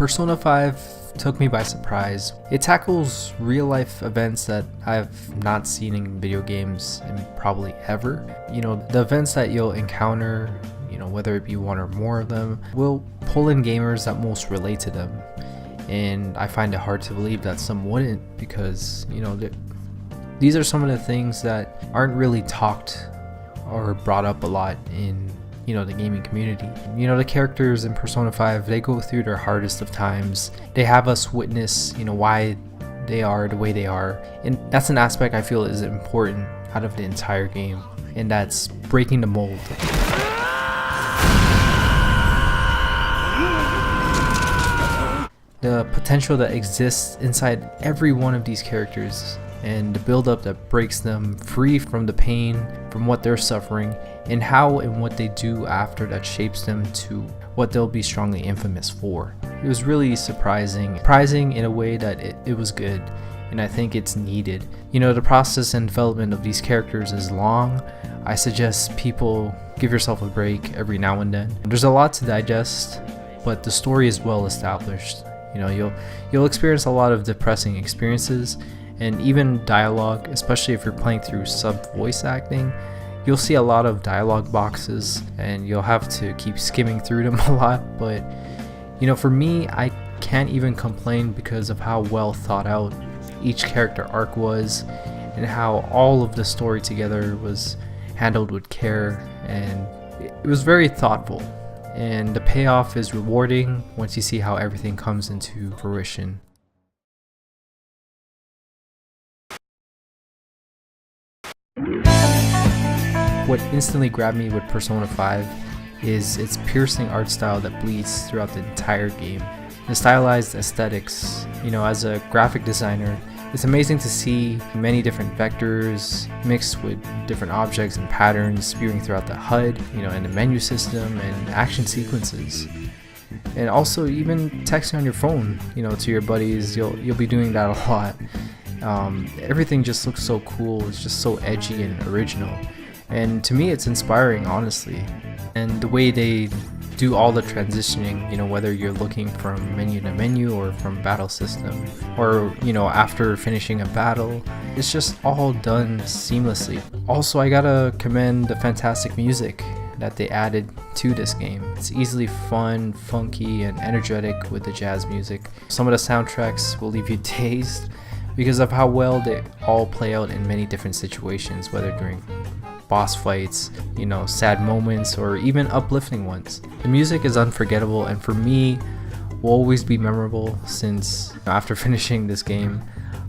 Persona 5 took me by surprise. It tackles real life events that I've not seen in video games in probably ever. You know, the events that you'll encounter, you know, whether it be one or more of them, will pull in gamers that most relate to them. And I find it hard to believe that some wouldn't, because, you know, these are some of the things that aren't really talked or brought up a lot in, you know, the gaming community. You know, the characters in Persona 5, they go through their hardest of times. They have us witness, you know, why they are the way they are. And that's an aspect I feel is important out of the entire game, and that's breaking the mold. The potential that exists inside every one of these characters, and the build-up that breaks them free from the pain from what they're suffering, and how and what they do after that shapes them to what they'll be strongly infamous for. It was really surprising in a way that it was good, and I think it's needed. You know, the process and development of these characters is long. I suggest people give yourself a break every now and then. There's a lot to digest, but the story is well established. You know, you'll experience a lot of depressing experiences, and even dialogue, especially if you're playing through sub voice acting. You'll see a lot of dialogue boxes, and you'll have to keep skimming through them a lot. But, you know, for me, I can't even complain because of how well thought out each character arc was, and how all of the story together was handled with care, and it was very thoughtful. And the payoff is rewarding once you see how everything comes into fruition. What instantly grabbed me with Persona 5 is its piercing art style that bleeds throughout the entire game. The stylized aesthetics, you know, as a graphic designer, it's amazing to see many different vectors mixed with different objects and patterns spewing throughout the HUD, you know, and the menu system and action sequences. And also even texting on your phone, you know, to your buddies, you'll be doing that a lot. Everything just looks so cool. It's just so edgy and original. And to me, it's inspiring, honestly. And the way they do all the transitioning, you know, whether you're looking from menu to menu or from battle system, or, you know, after finishing a battle, it's just all done seamlessly. Also, I gotta commend the fantastic music that they added to this game. It's easily fun, funky, and energetic with the jazz music. Some of the soundtracks will leave you dazed because of how well they all play out in many different situations, whether during boss fights, you know, sad moments, or even uplifting ones. The music is unforgettable, and for me will always be memorable, since after finishing this game,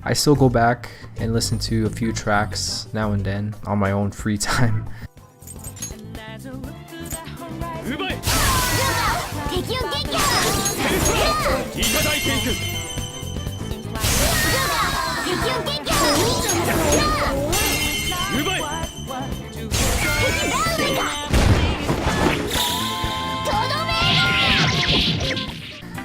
I still go back and listen to a few tracks now and then on my own free time.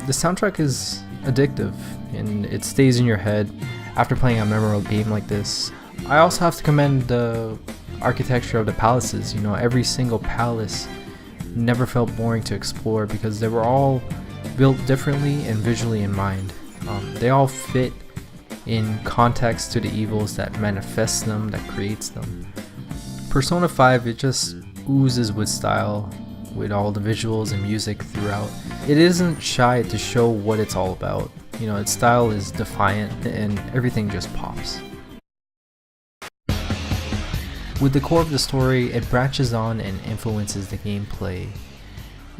The soundtrack is addictive, and it stays in your head after playing a memorable game like this. I also have to commend the architecture of the palaces. You know, every single palace never felt boring to explore because they were all built differently and visually in mind. They all fit in context to the evils that manifest them, that creates them. Persona 5, it just oozes with style, with all the visuals and music throughout. It isn't shy to show what it's all about. You know, its style is defiant and everything just pops. With the core of the story, it branches on and influences the gameplay.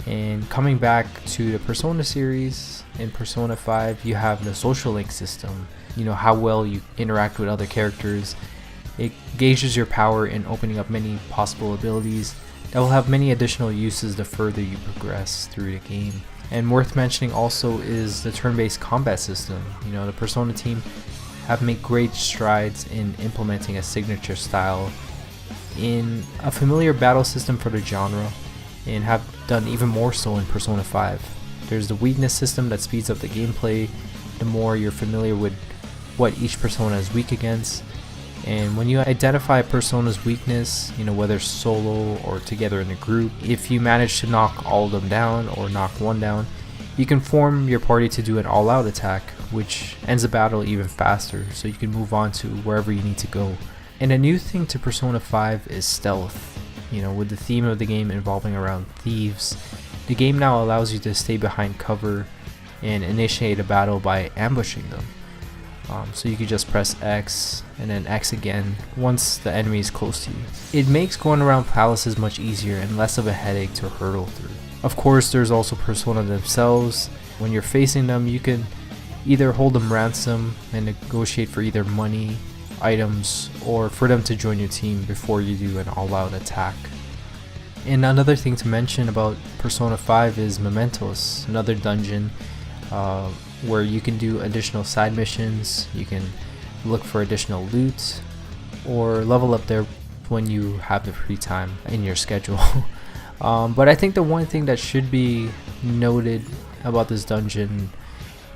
And coming back to the Persona series, in Persona 5, you have the social link system. You know, how well you interact with other characters. It gauges your power in opening up many possible abilities that will have many additional uses the further you progress through the game. And worth mentioning also is the turn-based combat system. You know, the Persona team have made great strides in implementing a signature style in a familiar battle system for the genre, and have done even more so in Persona 5. There's the weakness system that speeds up the gameplay the more you're familiar with what each persona is weak against. And when you identify a persona's weakness, you know, whether solo or together in a group, if you manage to knock all of them down or knock one down, You can form your party to do an all-out attack, which ends the battle even faster, so you can move on to wherever you need to go. And a new thing to Persona 5 is stealth. With the theme of the game involving around thieves, the game now allows you to stay behind cover and initiate a battle by ambushing them. So you can just press X and then X again once the enemy is close to you. It makes going around palaces much easier and less of a headache to hurdle through. Of course, there's also Persona themselves. When you're facing them, you can either hold them ransom and negotiate for either money, items, or for them to join your team before you do an all-out attack. And another thing to mention about Persona 5 is Mementos, another dungeon where you can do additional side missions, you can look for additional loot, or level up there when you have the free time in your schedule. But I think the one thing that should be noted about this dungeon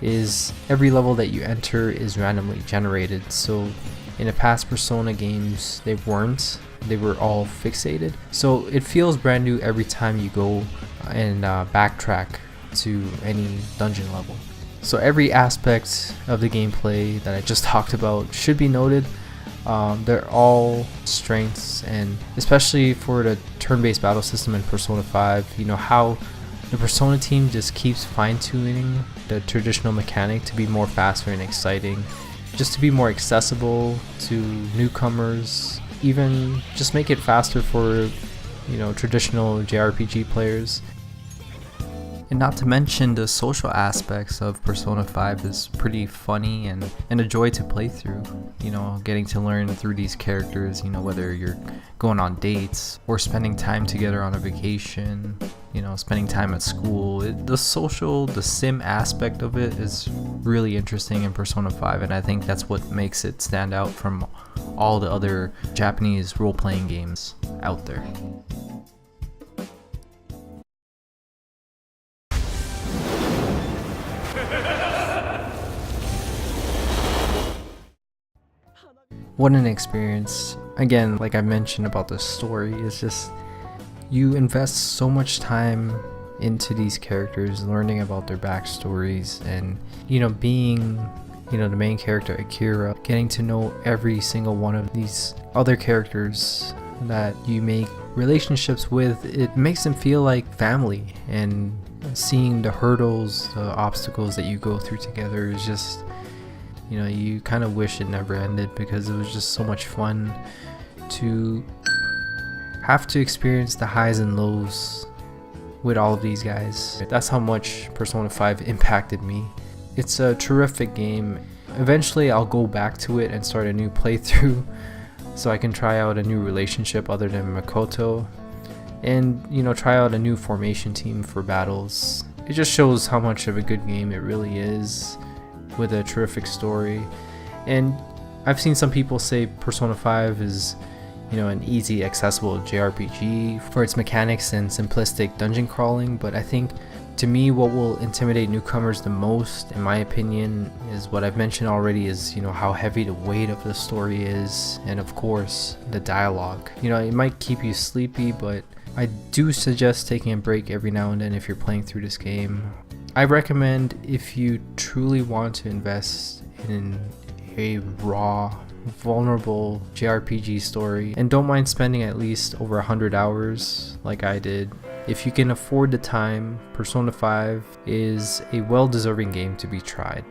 is every level that you enter is randomly generated. So in the past Persona games, they weren't. They were all fixated. So it feels brand new every time you go and backtrack to any dungeon level. So every aspect of the gameplay that I just talked about should be noted. They're all strengths, and especially for the turn-based battle system in Persona 5, how the Persona team just keeps fine-tuning the traditional mechanic to be more faster and exciting, just to be more accessible to newcomers, even just make it faster for traditional JRPG players. And not to mention the social aspects of Persona 5 is pretty funny and a joy to play through. Getting to learn through these characters, whether you're going on dates or spending time together on a vacation, spending time at school. The sim aspect of it is really interesting in Persona 5, and I think that's what makes it stand out from all the other Japanese role-playing games out there. What an experience. Again, like I mentioned about the story, it's just you invest so much time into these characters, learning about their backstories, and being the main character Akira, getting to know every single one of these other characters that you make relationships with. It makes them feel like family, and seeing the hurdles, the obstacles that you go through together is just you kind of wish it never ended, because it was just so much fun to have to experience the highs and lows with all of these guys. That's how much Persona 5 impacted me. It's a terrific game. Eventually I'll go back to it and start a new playthrough so I can try out a new relationship other than Makoto, and try out a new formation team for battles. It just shows how much of a good game it really is, with a terrific story. And I've seen some people say Persona 5 is an easy, accessible JRPG for its mechanics and simplistic dungeon crawling, but I think to me what will intimidate newcomers the most, in my opinion, is what I've mentioned already, is how heavy the weight of the story is, and of course the dialogue. It might keep you sleepy, but I do suggest taking a break every now and then if you're playing through this game. I recommend, if you truly want to invest in a raw, vulnerable JRPG story and don't mind spending at least over 100 hours like I did, if you can afford the time, Persona 5 is a well-deserving game to be tried.